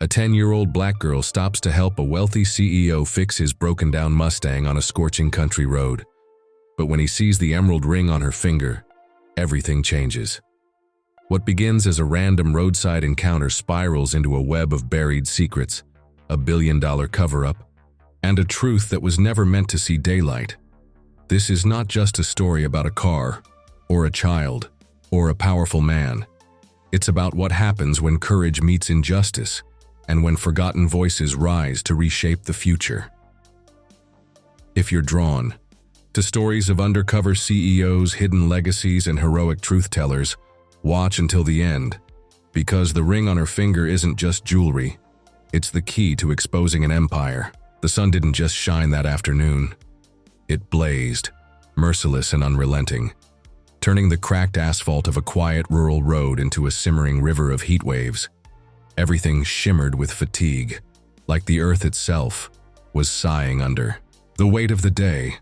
A 10-year-old black girl stops to help a wealthy CEO fix his broken-down Mustang on a scorching country road. But when he sees the emerald ring on her finger, everything changes. What begins as a random roadside encounter spirals into a web of buried secrets, a billion-dollar cover-up, and a truth that was never meant to see daylight. This is not just a story about a car, or a child, or a powerful man. It's about what happens when courage meets injustice, and when forgotten voices rise to reshape the future. If you're drawn to stories of undercover CEOs, hidden legacies, and heroic truth-tellers, watch until the end, because the ring on her finger isn't just jewelry. It's the key to exposing an empire. The sun didn't just shine that afternoon. It blazed, merciless and unrelenting, turning the cracked asphalt of a quiet rural road into a simmering river of heat waves. Everything shimmered with fatigue, like the earth itself was sighing under the weight of the day.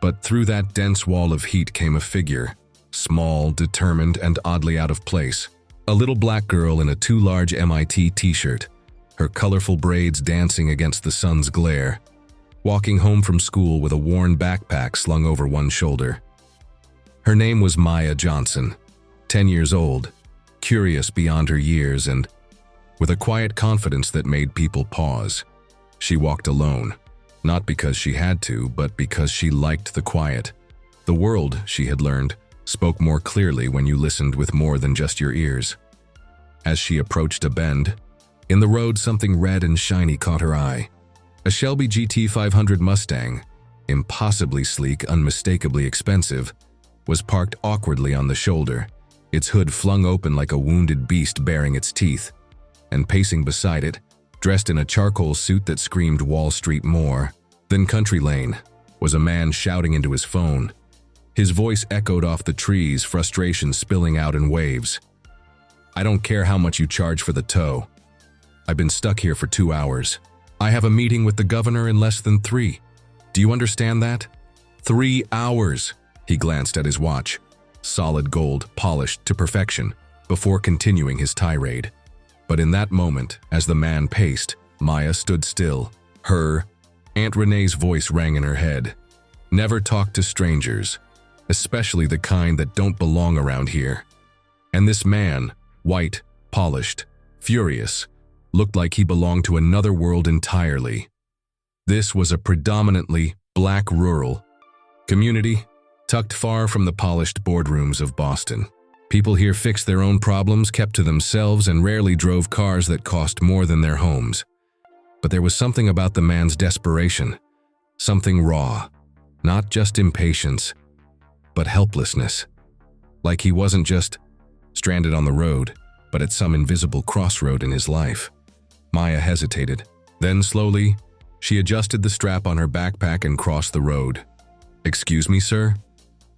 But through that dense wall of heat came a figure, small, determined, and oddly out of place. A little black girl in a too large MIT t-shirt, her colorful braids dancing against the sun's glare, walking home from school with a worn backpack slung over one shoulder. Her name was Maya Johnson, 10 years old, curious beyond her years, and with a quiet confidence that made people pause. She walked alone, not because she had to, but because she liked the quiet. The world, she had learned, spoke more clearly when you listened with more than just your ears. As she approached a bend, in the road something red and shiny caught her eye. A Shelby GT 500 Mustang, impossibly sleek, unmistakably expensive, was parked awkwardly on the shoulder, its hood flung open like a wounded beast baring its teeth. And pacing beside it, dressed in a charcoal suit that screamed Wall Street more than country lane, was a man shouting into his phone. His voice echoed off the trees, frustration spilling out in waves. "I don't care how much you charge for the tow. I've been stuck here for 2 hours. I have a meeting with the governor in less than 3. Do you understand that? 3 hours." He glanced at his watch, solid gold, polished to perfection, before continuing his tirade. But in that moment, as the man paced, Maya stood still. Her Aunt Renee's voice rang in her head. "Never talk to strangers, especially the kind that don't belong around here." And this man, white, polished, furious, looked like he belonged to another world entirely. This was a predominantly black rural community, tucked far from the polished boardrooms of Boston. People here fixed their own problems, kept to themselves, and rarely drove cars that cost more than their homes. But there was something about the man's desperation, something raw, not just impatience, but helplessness. Like he wasn't just stranded on the road, but at some invisible crossroad in his life. Maya hesitated. Then slowly, she adjusted the strap on her backpack and crossed the road. "Excuse me, sir?"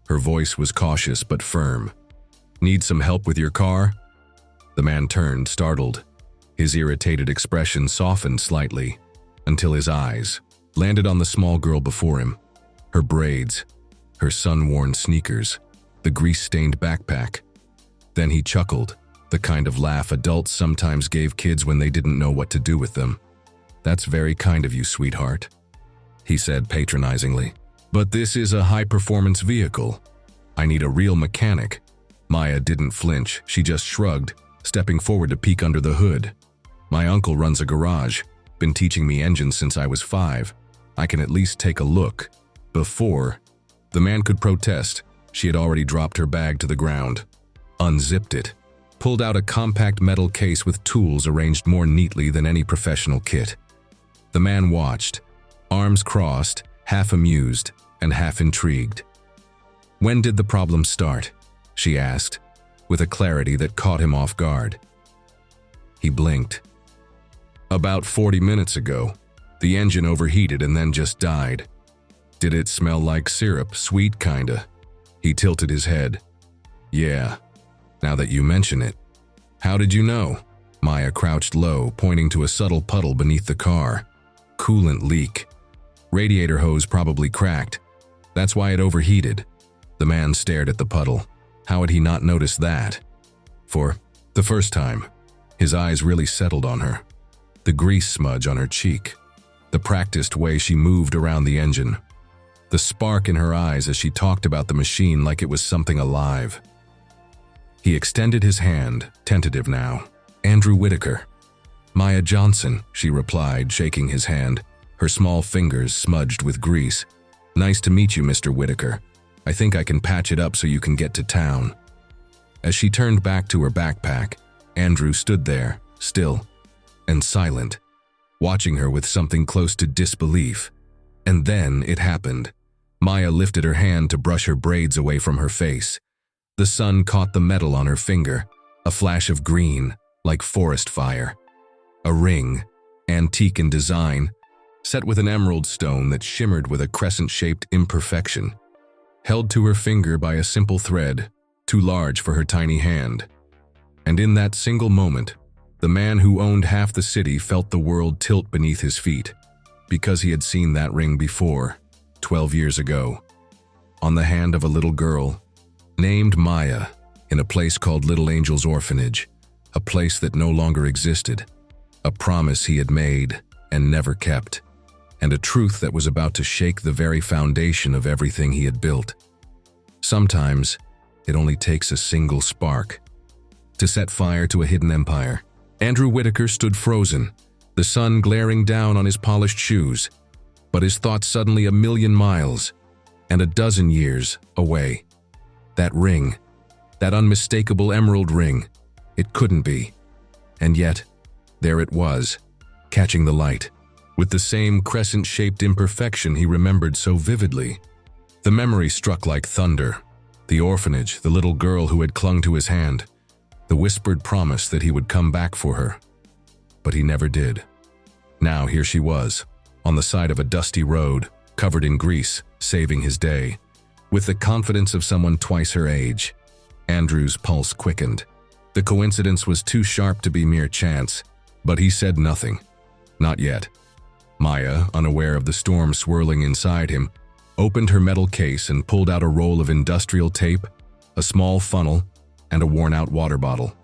Her voice was cautious but firm. "Need some help with your car?" The man turned, startled. His irritated expression softened slightly, until his eyes landed on the small girl before him. Her braids, her sun-worn sneakers, the grease-stained backpack. Then he chuckled, the kind of laugh adults sometimes gave kids when they didn't know what to do with them. "That's very kind of you, sweetheart," he said patronizingly. "But this is a high-performance vehicle. I need a real mechanic." Maya didn't flinch, she just shrugged, stepping forward to peek under the hood. "My uncle runs a garage, been teaching me engines since I was 5. I can at least take a look." Before the man could protest, she had already dropped her bag to the ground, unzipped it, pulled out a compact metal case with tools arranged more neatly than any professional kit. The man watched, arms crossed, half amused and half intrigued. "When did the problem start?" she asked, with a clarity that caught him off guard. He blinked. "About 40 minutes ago. The engine overheated and then just died." "Did it smell like syrup, sweet kinda?" He tilted his head. "Yeah, now that you mention it." "How did you know?" Maya crouched low, pointing to a subtle puddle beneath the car. "Coolant leak. Radiator hose probably cracked. That's why it overheated." The man stared at the puddle. How had he not noticed that? For the first time, his eyes really settled on her. the grease smudge on her cheek, the practiced way she moved around the engine, the spark in her eyes as she talked about the machine like it was something alive. He extended his hand, tentative now. "Andrew Whitaker." "Maya Johnson," she replied, shaking his hand, her small fingers smudged with grease. "Nice to meet you, Mr. Whitaker. I think I can patch it up so you can get to town." As she turned back to her backpack, Andrew stood there, still and silent, watching her with something close to disbelief. And then it happened. Maya lifted her hand to brush her braids away from her face. The sun caught the metal on her finger, a flash of green, like forest fire. A ring, antique in design, set with an emerald stone that shimmered with a crescent-shaped imperfection, held to her finger by a simple thread, too large for her tiny hand. And in that single moment, the man who owned half the city felt the world tilt beneath his feet, because he had seen that ring before, 12 years ago, on the hand of a little girl, named Maya, in a place called Little Angel's Orphanage, a place that no longer existed, a promise he had made and never kept, and a truth that was about to shake the very foundation of everything he had built. Sometimes, it only takes a single spark to set fire to a hidden empire. Andrew Whitaker stood frozen, the sun glaring down on his polished shoes, but his thoughts suddenly a million miles and a dozen years away. That ring, that unmistakable emerald ring, it couldn't be. And yet, there it was, catching the light, with the same crescent-shaped imperfection he remembered so vividly. The memory struck like thunder. The orphanage, the little girl who had clung to his hand, the whispered promise that he would come back for her. But he never did. Now here she was, on the side of a dusty road, covered in grease, saving his day, with the confidence of someone twice her age. Andrew's pulse quickened. The coincidence was too sharp to be mere chance, but he said nothing. Not yet. Maya, unaware of the storm swirling inside him, opened her metal case and pulled out a roll of industrial tape, a small funnel, and a worn-out water bottle.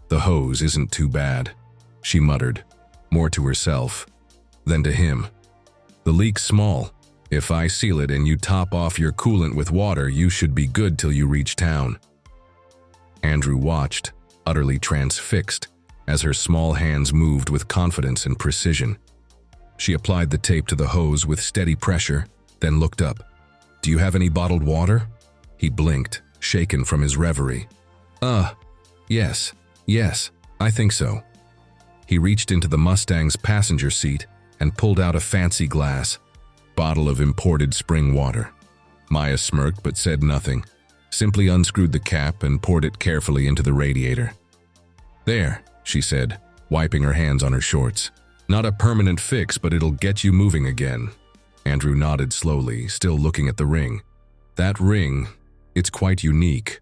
"The hose isn't too bad," she muttered, more to herself than to him. "The leak's small. If I seal it and you top off your coolant with water, you should be good till you reach town." Andrew watched, utterly transfixed, as her small hands moved with confidence and precision. She applied the tape to the hose with steady pressure, then looked up. "Do you have any bottled water?" He blinked, shaken from his reverie. Yes, I think so." He reached into the Mustang's passenger seat and pulled out a fancy glass bottle of imported spring water. Maya smirked but said nothing, simply unscrewed the cap and poured it carefully into the radiator. "There," she said, wiping her hands on her shorts. "Not a permanent fix, but it'll get you moving again." Andrew nodded slowly, still looking at the ring. "That ring, it's quite unique."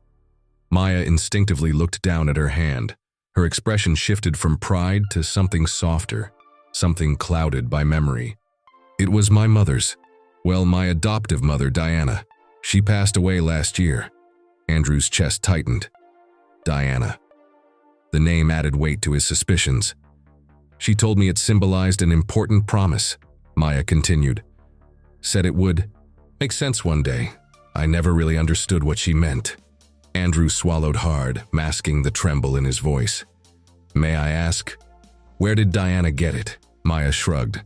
Maya instinctively looked down at her hand. Her expression shifted from pride to something softer, something clouded by memory. "It was my mother's. Well, my adoptive mother, Diana. She passed away last year." Andrew's chest tightened. Diana. The name added weight to his suspicions. "She told me it symbolized an important promise," Maya continued. "Said it would make sense one day. I never really understood what she meant." Andrew swallowed hard, masking the tremble in his voice. "May I ask, where did Diana get it?" Maya shrugged.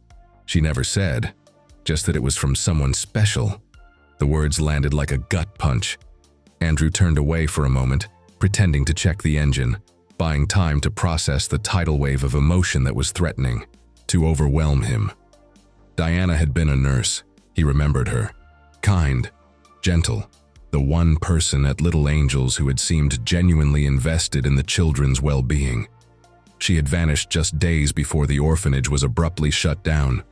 "She never said, just that it was from someone special." The words landed like a gut punch. Andrew turned away for a moment, pretending to check the engine, buying time to process the tidal wave of emotion that was threatening to overwhelm him. Diana had been a nurse. He remembered her. Kind, gentle, the one person at Little Angels who had seemed genuinely invested in the children's well-being. She had vanished just days before the orphanage was abruptly shut down,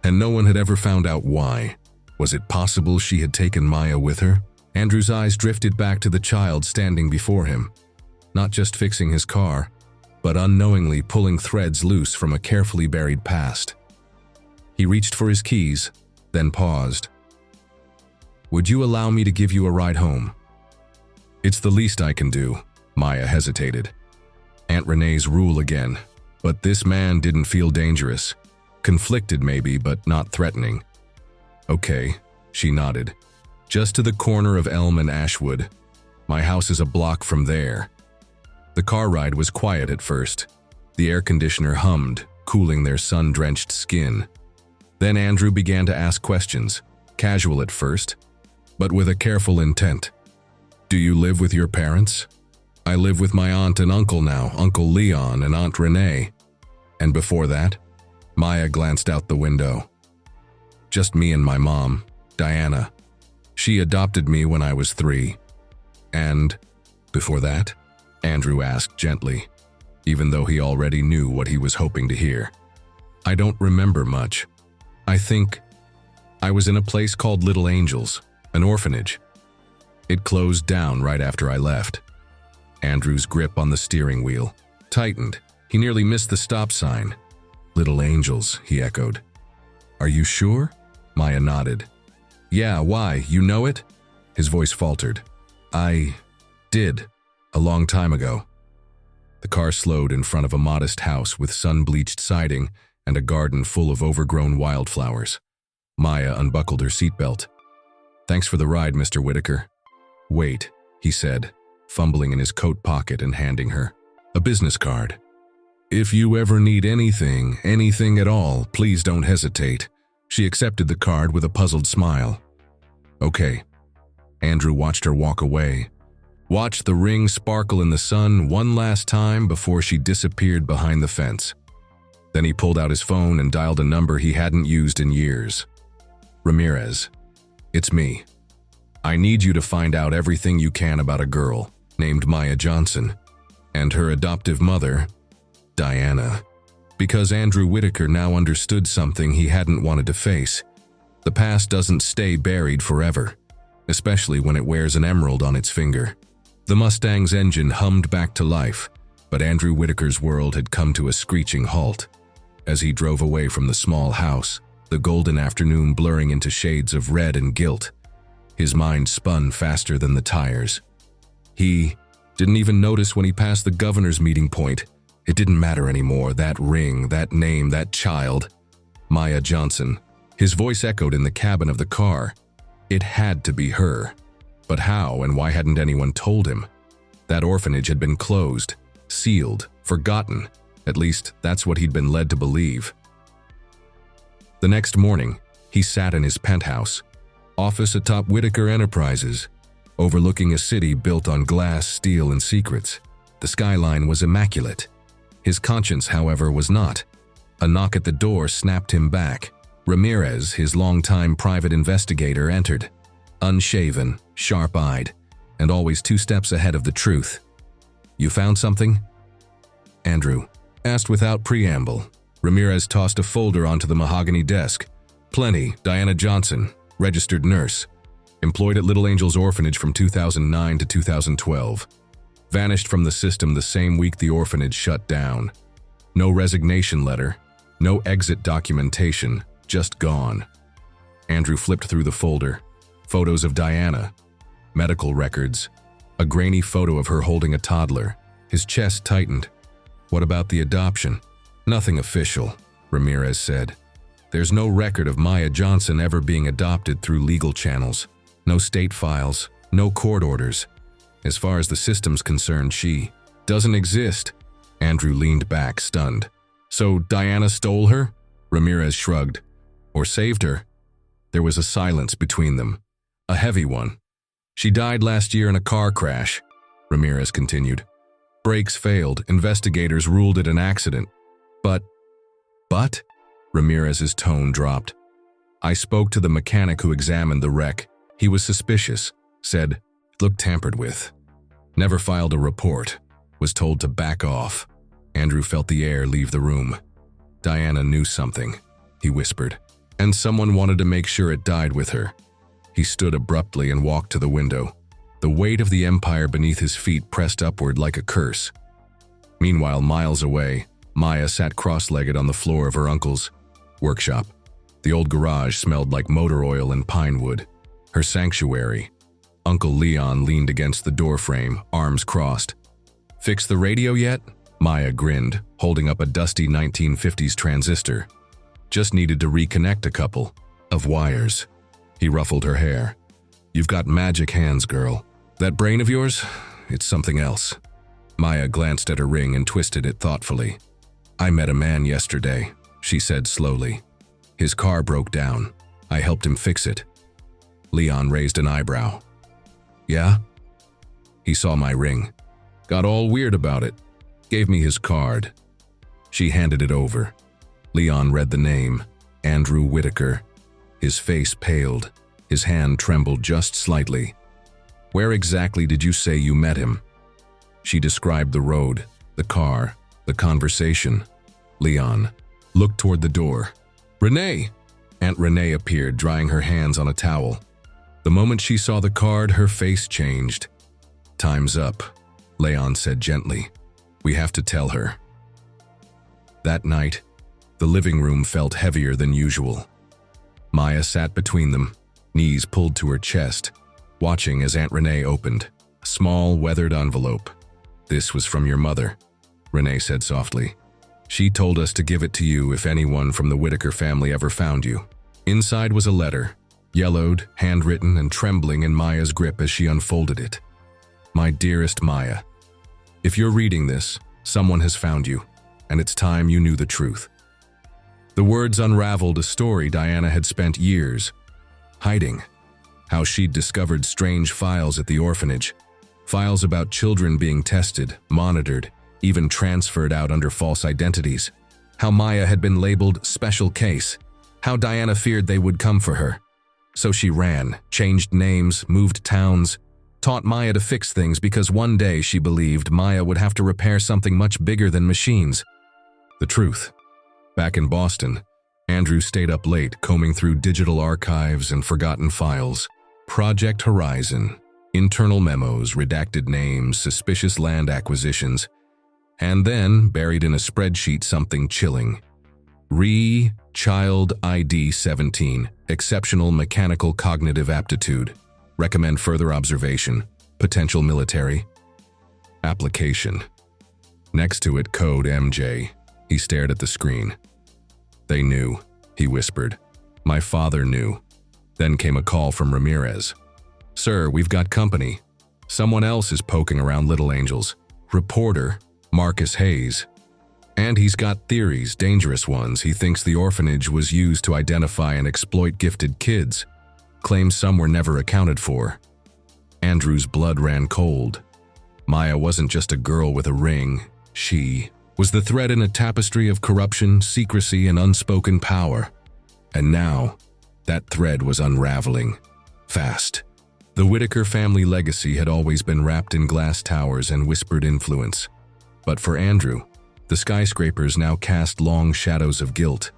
and no one had ever found out why. Was it possible she had taken Maya with her? Andrew's eyes drifted back to the child standing before him, not just fixing his car, but unknowingly pulling threads loose from a carefully buried past. He reached for his keys, then paused. "Would you allow me to give you a ride home?" "It's the least I can do." Maya hesitated. Aunt Renee's rule again. But this man didn't feel dangerous. Conflicted maybe, but not threatening. Okay, she nodded. Just to the corner of Elm and Ashwood. My house is a block from there. The car ride was quiet at first. The air conditioner hummed, cooling their sun-drenched skin. Then Andrew began to ask questions, casual at first, but with a careful intent. Do you live with your parents? I live with my aunt and uncle now, Uncle Leon and Aunt Renee. And before that? Maya glanced out the window. Just me and my mom, Diana. She adopted me when I was 3. And before that? Andrew asked gently, even though he already knew what he was hoping to hear. I don't remember much. I think I was in a place called Little Angels, an orphanage. It closed down right after I left. Andrew's grip on the steering wheel tightened. He nearly missed the stop sign. Little Angels, he echoed. Are you sure? Maya nodded. Yeah, why? You know it? His voice faltered. I did, a long time ago. The car slowed in front of a modest house with sun-bleached siding and a garden full of overgrown wildflowers. Maya unbuckled her seatbelt. Thanks for the ride, Mr. Whitaker. Wait, he said, fumbling in his coat pocket and handing her a business card. If you ever need anything at all, please don't hesitate. She accepted the card with a puzzled smile. Okay. Andrew watched her walk away. Watched the ring sparkle in the sun one last time before she disappeared behind the fence. Then he pulled out his phone and dialed a number he hadn't used in years. Ramirez, it's me. I need you to find out everything you can about a girl named Maya Johnson and her adoptive mother, Diana. Because Andrew Whitaker now understood something he hadn't wanted to face. The past doesn't stay buried forever, especially when it wears an emerald on its finger. The Mustang's engine hummed back to life, but Andrew Whitaker's world had come to a screeching halt. As he drove away from the small house, the golden afternoon blurring into shades of red and guilt, his mind spun faster than the tires. He didn't even notice when he passed the governor's meeting point. It didn't matter anymore, that ring, that name, that child. Maya Johnson. His voice echoed in the cabin of the car. It had to be her. But how and why hadn't anyone told him? That orphanage had been closed, sealed, forgotten. At least, that's what he'd been led to believe. The next morning, he sat in his penthouse, office atop Whitaker Enterprises, overlooking a city built on glass, steel, and secrets. The skyline was immaculate. His conscience, however, was not. A knock at the door snapped him back. Ramirez, his longtime private investigator, entered, unshaven, sharp-eyed, and always 2 steps ahead of the truth. You found something? Andrew asked without preamble. Ramirez tossed a folder onto the mahogany desk. Plenty, Diana Johnson, registered nurse. Employed at Little Angels Orphanage from 2009 to 2012. Vanished from the system the same week the orphanage shut down. No resignation letter, no exit documentation, just gone. Andrew flipped through the folder. Photos of Diana, medical records, a grainy photo of her holding a toddler. His chest tightened. What about the adoption? Nothing official, Ramirez said. There's no record of Maya Johnson ever being adopted through legal channels. No state files, no court orders. As far as the system's concerned, she doesn't exist. Andrew leaned back, stunned. So Diana stole her? Ramirez shrugged. Or saved her? There was a silence between them. A heavy one. She died last year in a car crash, Ramirez continued. Brakes failed. Investigators ruled it an accident. But? Ramirez's tone dropped. I spoke to the mechanic who examined the wreck. He was suspicious. Said, it looked tampered with. Never filed a report. Was told to back off. Andrew felt the air leave the room. Diana knew something, he whispered. And someone wanted to make sure it died with her. He stood abruptly and walked to the window. The weight of the empire beneath his feet pressed upward like a curse. Meanwhile, miles away, Maya sat cross-legged on the floor of her uncle's workshop. The old garage smelled like motor oil and pine wood. Her sanctuary. Uncle Leon leaned against the doorframe, arms crossed. Fix the radio yet? Maya grinned, holding up a dusty 1950s transistor. Just needed to reconnect a couple of wires. He ruffled her hair. You've got magic hands, girl. That brain of yours? It's something else. Maya glanced at her ring and twisted it thoughtfully. I met a man yesterday, she said slowly. His car broke down. I helped him fix it. Leon raised an eyebrow. Yeah? He saw my ring. Got all weird about it. Gave me his card. She handed it over. Leon read the name, Andrew Whitaker. His face paled. His hand trembled just slightly. Where exactly did you say you met him? She described the road, the car, the conversation. Leon looked toward the door. Renee! Aunt Renee appeared, drying her hands on a towel. The moment she saw the card, her face changed. Time's up, Leon said gently. We have to tell her. That night, the living room felt heavier than usual. Maya sat between them, knees pulled to her chest, watching as Aunt Renee opened a small, weathered envelope. This was from your mother, Renee said softly. She told us to give it to you if anyone from the Whitaker family ever found you. Inside was a letter, yellowed, handwritten, and trembling in Maya's grip as she unfolded it. My dearest Maya, if you're reading this, someone has found you, and it's time you knew the truth. The words unraveled a story Diana had spent years hiding. How she'd discovered strange files at the orphanage, files about children being tested, monitored, even transferred out under false identities. How Maya had been labeled special case. How Diana feared they would come for her. So she ran, changed names, moved towns, taught Maya to fix things because one day she believed Maya would have to repair something much bigger than machines. The truth. Back in Boston, Andrew stayed up late combing through digital archives and forgotten files. Project Horizon, internal memos, redacted names, suspicious land acquisitions, and then, buried in a spreadsheet, something chilling. Child ID 17, exceptional mechanical cognitive aptitude. Recommend further observation. Potential military. Application. Next to it, code MJ. He stared at the screen. They knew, he whispered. My father knew. Then came a call from Ramirez. Sir, we've got company. Someone else is poking around Little Angels. Reporter, Marcus Hayes. And he's got theories, dangerous ones. He thinks the orphanage was used to identify and exploit gifted kids. Claims some were never accounted for. Andrew's blood ran cold. Maya wasn't just a girl with a ring. She was the thread in a tapestry of corruption, secrecy, and unspoken power. And now, that thread was unraveling. Fast. The Whitaker family legacy had always been wrapped in glass towers and whispered influence. But for Andrew, the skyscrapers now cast long shadows of guilt.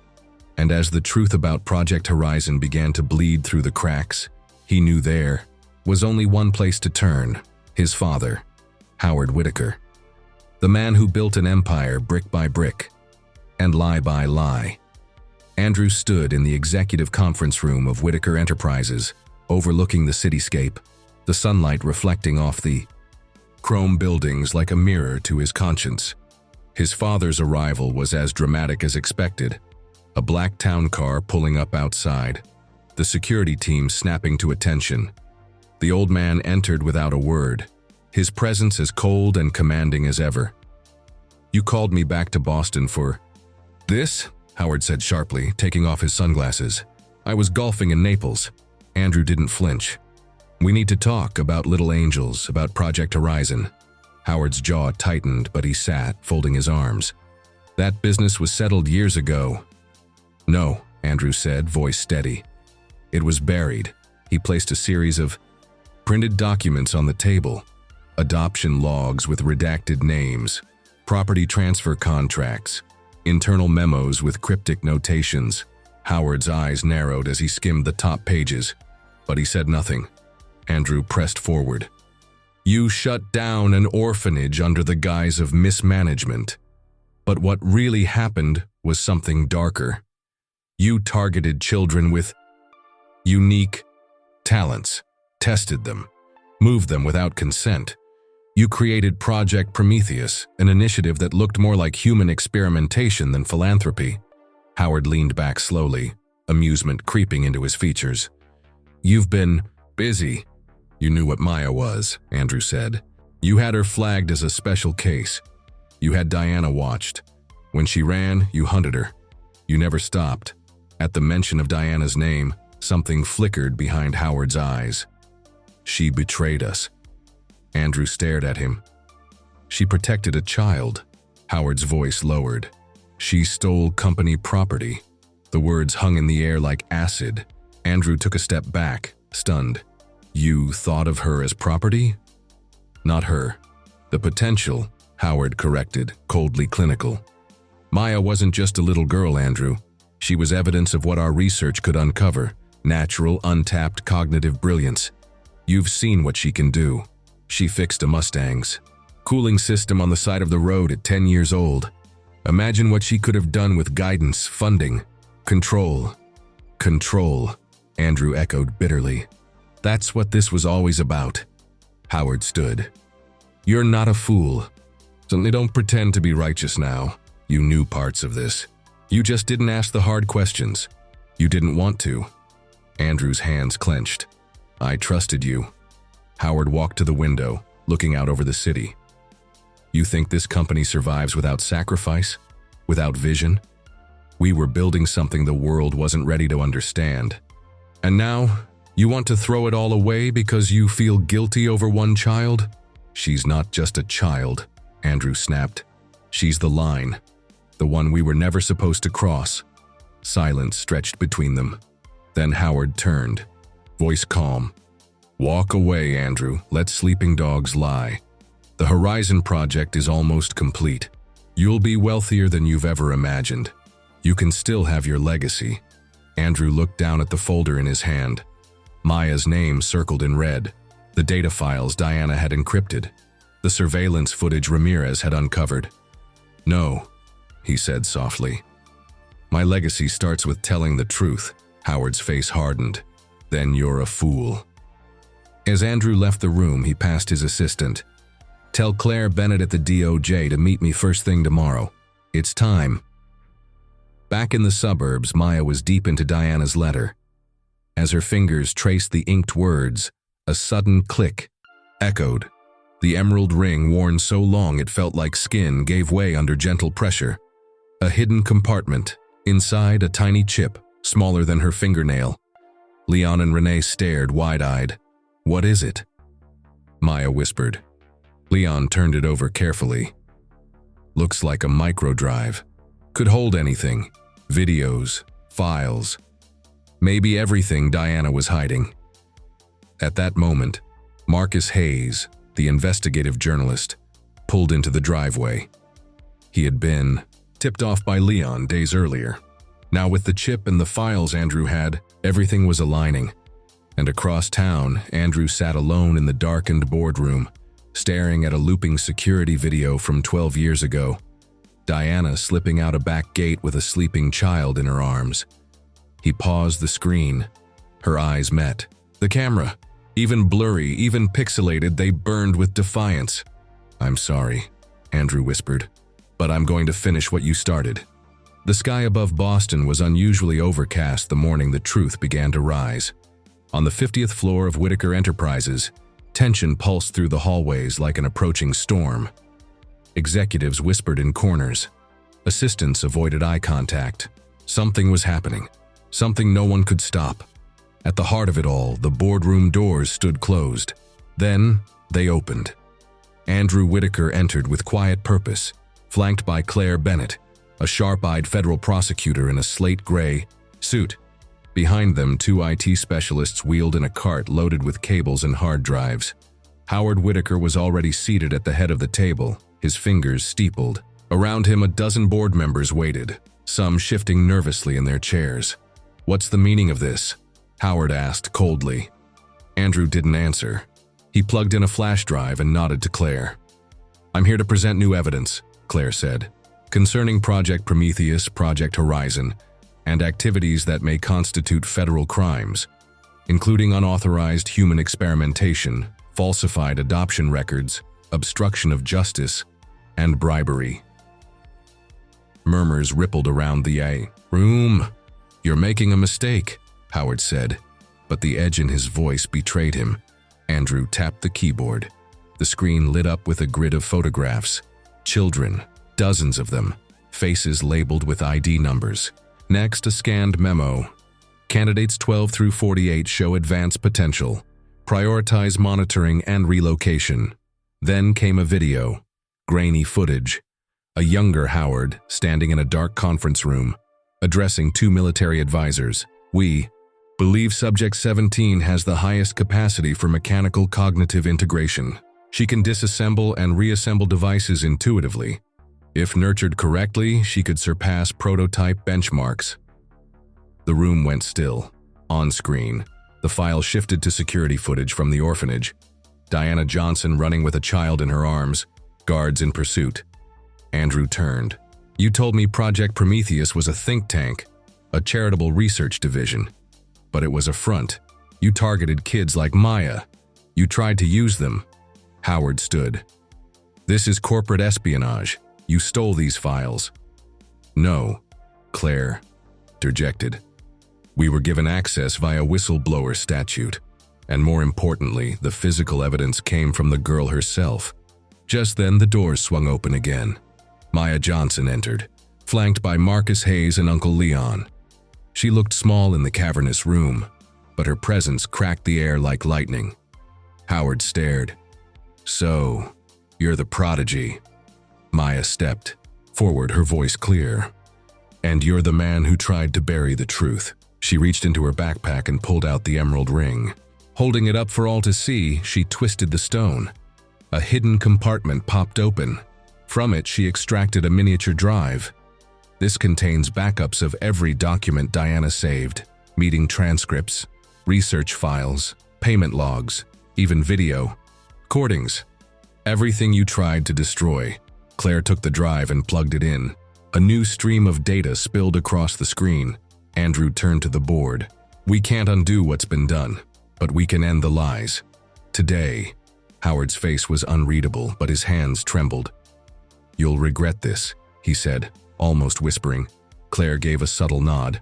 And as the truth about Project Horizon began to bleed through the cracks, he knew there was only one place to turn: his father, Howard Whitaker. The man who built an empire brick by brick, and lie by lie. Andrew stood in the executive conference room of Whitaker Enterprises, overlooking the cityscape, the sunlight reflecting off the chrome buildings like a mirror to his conscience. His father's arrival was as dramatic as expected. A black town car pulling up outside, the security team snapping to attention. The old man entered without a word, his presence as cold and commanding as ever. You called me back to Boston for this? Howard said sharply, taking off his sunglasses. I was golfing in Naples. Andrew didn't flinch. We need to talk about Little Angels, about Project Horizon. Howard's jaw tightened, but he sat, folding his arms. That business was settled years ago. No, Andrew said, voice steady. It was buried. He placed a series of printed documents on the table. Adoption logs with redacted names, property transfer contracts, internal memos with cryptic notations. Howard's eyes narrowed as he skimmed the top pages, but he said nothing. Andrew pressed forward. You shut down an orphanage under the guise of mismanagement. But what really happened was something darker. You targeted children with unique talents, tested them, moved them without consent, You created Project Prometheus, an initiative that looked more like human experimentation than philanthropy. Howard leaned back slowly, amusement creeping into his features. You've been busy. You knew what Maya was, Andrew said. You had her flagged as a special case. You had Diana watched. When she ran, you hunted her. You never stopped. At the mention of Diana's name, something flickered behind Howard's eyes. She betrayed us. Andrew stared at him. She protected a child. Howard's voice lowered. She stole company property. The words hung in the air like acid. Andrew took a step back, stunned. You thought of her as property? Not her. The potential, Howard corrected, coldly clinical. Maya wasn't just a little girl, Andrew. She was evidence of what our research could uncover, natural, untapped cognitive brilliance. You've seen what she can do. She fixed a Mustang's cooling system on the side of the road at 10 years old. Imagine what she could have done with guidance, funding, control. Control, Andrew echoed bitterly. That's what this was always about. Howard stood. You're not a fool. Certainly don't pretend to be righteous now. You knew parts of this. You just didn't ask the hard questions. You didn't want to. Andrew's hands clenched. I trusted you. Howard walked to the window, looking out over the city. You think this company survives without sacrifice? Without vision? We were building something the world wasn't ready to understand. And now, you want to throw it all away because you feel guilty over one child? She's not just a child, Andrew snapped. She's the line. The one we were never supposed to cross. Silence stretched between them. Then Howard turned, voice calm. Walk away, Andrew. Let sleeping dogs lie. The Horizon project is almost complete. You'll be wealthier than you've ever imagined. You can still have your legacy. Andrew looked down at the folder in his hand. Maya's name circled in red. The data files Diana had encrypted. The surveillance footage Ramirez had uncovered. No, he said softly. My legacy starts with telling the truth. Howard's face hardened. Then you're a fool. As Andrew left the room, he passed his assistant. Tell Claire Bennett at the DOJ to meet me first thing tomorrow. It's time. Back in the suburbs, Maya was deep into Diana's letter. As her fingers traced the inked words, a sudden click echoed. The emerald ring worn so long it felt like skin gave way under gentle pressure. A hidden compartment, inside a tiny chip, smaller than her fingernail. Leon and Renee stared wide-eyed. What is it? Maya whispered. Leon turned it over carefully. Looks like a microdrive. Could hold anything. Videos, files. Maybe everything Diana was hiding. At that moment, Marcus Hayes, the investigative journalist, pulled into the driveway. He had been tipped off by Leon days earlier. Now with the chip and the files Andrew had, everything was aligning. And across town, Andrew sat alone in the darkened boardroom, staring at a looping security video from 12 years ago. Diana slipping out a back gate with a sleeping child in her arms. He paused the screen. Her eyes met. The camera, even blurry, even pixelated, they burned with defiance. I'm sorry, Andrew whispered, but I'm going to finish what you started. The sky above Boston was unusually overcast the morning the truth began to rise. On the 50th floor of Whitaker Enterprises, tension pulsed through the hallways like an approaching storm. Executives whispered in corners. Assistants avoided eye contact. Something was happening. Something no one could stop. At the heart of it all, the boardroom doors stood closed. Then, they opened. Andrew Whitaker entered with quiet purpose, flanked by Claire Bennett, a sharp-eyed federal prosecutor in a slate-gray suit. Behind them, two IT specialists wheeled in a cart loaded with cables and hard drives. Howard Whitaker was already seated at the head of the table, his fingers steepled. Around him, a dozen board members waited, some shifting nervously in their chairs. What's the meaning of this? Howard asked coldly. Andrew didn't answer. He plugged in a flash drive and nodded to Claire. I'm here to present new evidence, Claire said, concerning Project Prometheus, Project Horizon, and activities that may constitute federal crimes, including unauthorized human experimentation, falsified adoption records, obstruction of justice, and bribery. Murmurs rippled around the room. "You're making a mistake," Howard said, but the edge in his voice betrayed him. Andrew tapped the keyboard. The screen lit up with a grid of photographs. Children, dozens of them, faces labeled with ID numbers. Next, a scanned memo. Candidates 12 through 48 show advanced potential. Prioritize monitoring and relocation. Then came a video, grainy footage. A younger Howard standing in a dark conference room, addressing two military advisors. "We believe Subject 17 has the highest capacity for mechanical cognitive integration. She can disassemble and reassemble devices intuitively. If nurtured correctly, she could surpass prototype benchmarks." The room went still. On screen, the file shifted to security footage from the orphanage. Diana Johnson running with a child in her arms, guards in pursuit. Andrew turned. "You told me Project Prometheus was a think tank, a charitable research division. But it was a front. You targeted kids like Maya. You tried to use them." Howard stood. "This is corporate espionage. You stole these files." "No," Claire interjected. "We were given access via whistleblower statute. And more importantly, the physical evidence came from the girl herself." Just then, the doors swung open again. Maya Johnson entered, flanked by Marcus Hayes and Uncle Leon. She looked small in the cavernous room, but her presence cracked the air like lightning. Howard stared. "So, you're the prodigy." Maya stepped forward, her voice clear. "And you're the man who tried to bury the truth." She reached into her backpack and pulled out the emerald ring. Holding it up for all to see, she twisted the stone. A hidden compartment popped open. From it, she extracted a miniature drive. This contains backups of every document Diana saved, meeting transcripts, research files, payment logs, even video, recordings. Everything you tried to destroy. Claire took the drive and plugged it in. A new stream of data spilled across the screen. Andrew turned to the board. "We can't undo what's been done, but we can end the lies. Today." Howard's face was unreadable, but his hands trembled. "You'll regret this," he said, almost whispering. Claire gave a subtle nod.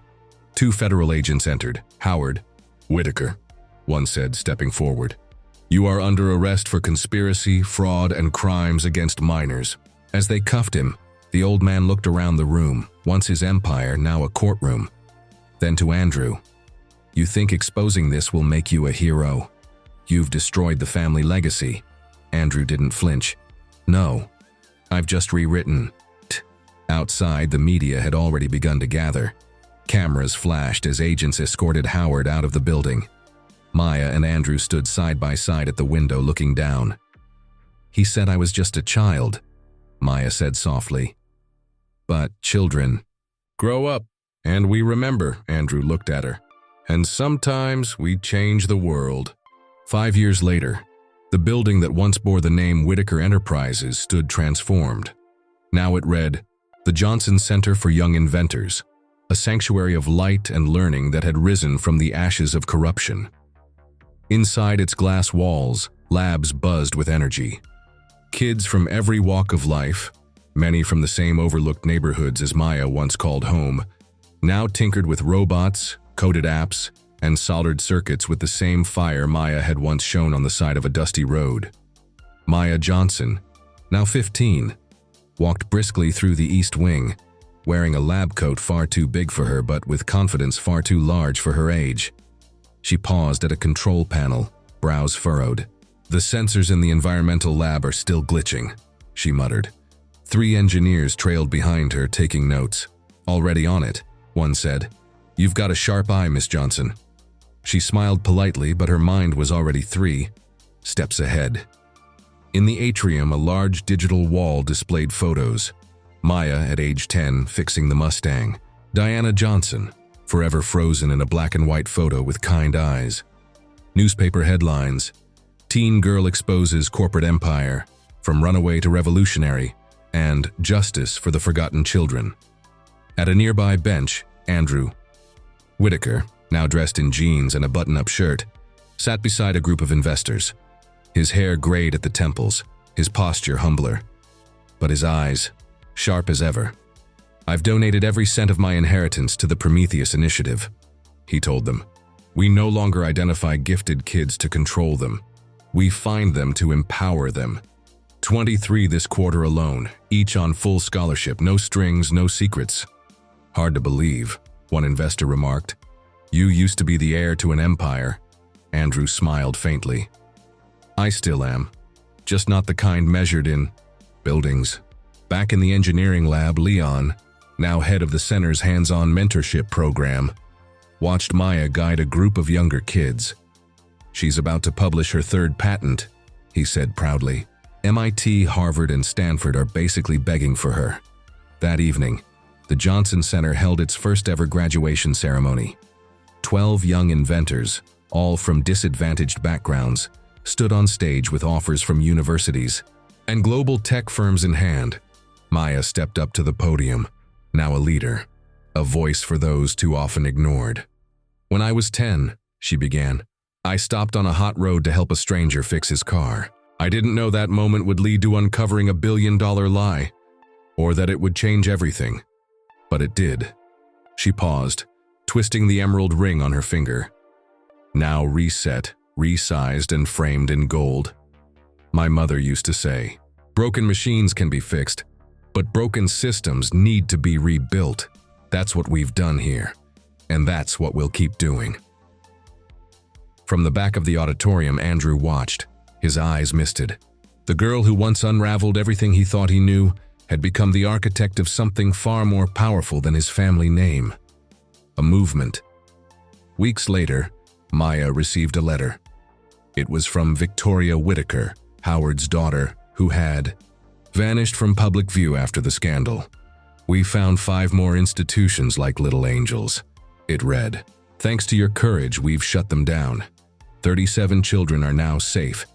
Two federal agents entered. "Howard, Whitaker," one said, stepping forward. "You are under arrest for conspiracy, fraud, and crimes against minors." As they cuffed him, the old man looked around the room, once his empire, now a courtroom. Then to Andrew. "You think exposing this will make you a hero? You've destroyed the family legacy." Andrew didn't flinch. "No, I've just rewritten." Outside, the media had already begun to gather. Cameras flashed as agents escorted Howard out of the building. Maya and Andrew stood side by side at the window looking down. "He said I was just a child," Maya said softly. "But children grow up, and we remember," Andrew looked at her. "And sometimes we change the world." 5 years later, the building that once bore the name Whitaker Enterprises stood transformed. Now it read, "The Johnson Center for Young Inventors," a sanctuary of light and learning that had risen from the ashes of corruption. Inside its glass walls, labs buzzed with energy. Kids from every walk of life, many from the same overlooked neighborhoods as Maya once called home, now tinkered with robots, coded apps, and soldered circuits with the same fire Maya had once shown on the side of a dusty road. Maya Johnson, now 15, walked briskly through the East Wing, wearing a lab coat far too big for her but with confidence far too large for her age. She paused at a control panel, brows furrowed. "The sensors in the environmental lab are still glitching," she muttered. 3 engineers trailed behind her, taking notes. "Already on it," one said. "You've got a sharp eye, Miss Johnson." She smiled politely, but her mind was already 3 steps ahead. In the atrium, a large digital wall displayed photos. Maya, at age 10, fixing the Mustang. Diana Johnson, forever frozen in a black and white photo with kind eyes. Newspaper headlines: "Teen girl exposes corporate empire, from runaway to revolutionary," and "Justice for the forgotten children." At a nearby bench, Andrew Whitaker, now dressed in jeans and a button-up shirt, sat beside a group of investors. His hair grayed at the temples, his posture humbler, but his eyes sharp as ever. "I've donated every cent of my inheritance to the Prometheus Initiative," he told them. "We no longer identify gifted kids to control them. We find them to empower them. 23 this quarter alone, each on full scholarship, no strings, no secrets." "Hard to believe," one investor remarked. "You used to be the heir to an empire." Andrew smiled faintly. "I still am, just not the kind measured in buildings." Back in the engineering lab, Leon, now head of the center's hands-on mentorship program, watched Maya guide a group of younger kids. "She's about to publish her third patent," he said proudly. "MIT, Harvard, and Stanford are basically begging for her." That evening, the Johnson Center held its first-ever graduation ceremony. 12 young inventors, all from disadvantaged backgrounds, stood on stage with offers from universities and global tech firms in hand. Maya stepped up to the podium, now a leader, a voice for those too often ignored. "When I was 10, she began, "I stopped on a hot road to help a stranger fix his car. I didn't know that moment would lead to uncovering a billion-dollar lie, or that it would change everything. But it did." She paused, twisting the emerald ring on her finger. Now reset, resized, and framed in gold. "My mother used to say, broken machines can be fixed, but broken systems need to be rebuilt. That's what we've done here, and that's what we'll keep doing." From the back of the auditorium, Andrew watched, his eyes misted. The girl who once unraveled everything he thought he knew had become the architect of something far more powerful than his family name. A movement. Weeks later, Maya received a letter. It was from Victoria Whitaker, Howard's daughter, who had vanished from public view after the scandal. "We found 5 more institutions like Little Angels," it read. "Thanks to your courage, we've shut them down. 37 children are now safe.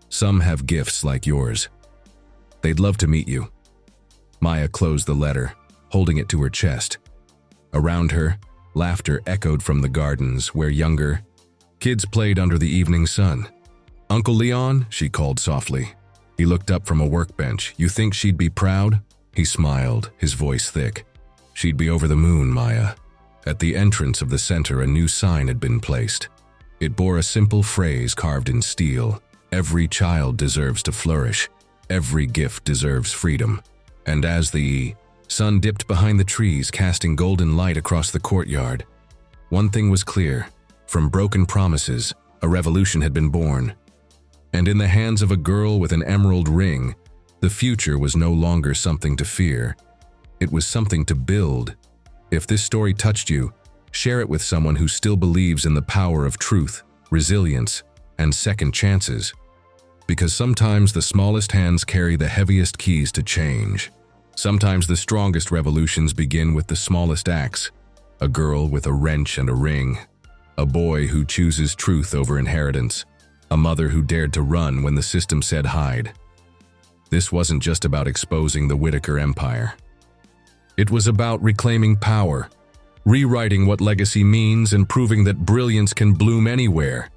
Some have gifts like yours. They'd love to meet you." Maya closed the letter, holding it to her chest. Around her, laughter echoed from the gardens where younger kids played under the evening sun. "Uncle Leon," she called softly. He looked up from a workbench. "You think she'd be proud?" He smiled, his voice thick. "She'd be over the moon, Maya." At the entrance of the center, a new sign had been placed. It bore a simple phrase carved in steel. "Every child deserves to flourish. Every gift deserves freedom." And as the sun dipped behind the trees, casting golden light across the courtyard, one thing was clear. From broken promises, a revolution had been born. And in the hands of a girl with an emerald ring, the future was no longer something to fear. It was something to build. If this story touched you, share it with someone who still believes in the power of truth, resilience, and second chances. Because sometimes the smallest hands carry the heaviest keys to change. Sometimes the strongest revolutions begin with the smallest acts. A girl with a wrench and a ring. A boy who chooses truth over inheritance. A mother who dared to run when the system said hide. This wasn't just about exposing the Whitaker empire. It was about reclaiming power, rewriting what legacy means, and proving that brilliance can bloom anywhere,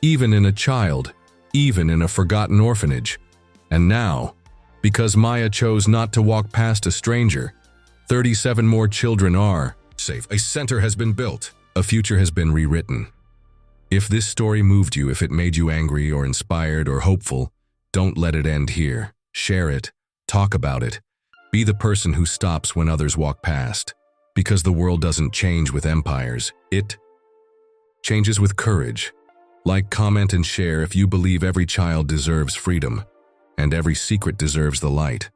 even in a child, even in a forgotten orphanage. And now, because Maya chose not to walk past a stranger, 37 more children are safe. A center has been built. A future has been rewritten. If this story moved you, if it made you angry or inspired or hopeful, don't let it end here. Share it. Talk about it. Be the person who stops when others walk past. Because the world doesn't change with empires. It changes with courage. Like, comment, and share if you believe every child deserves freedom, and every secret deserves the light.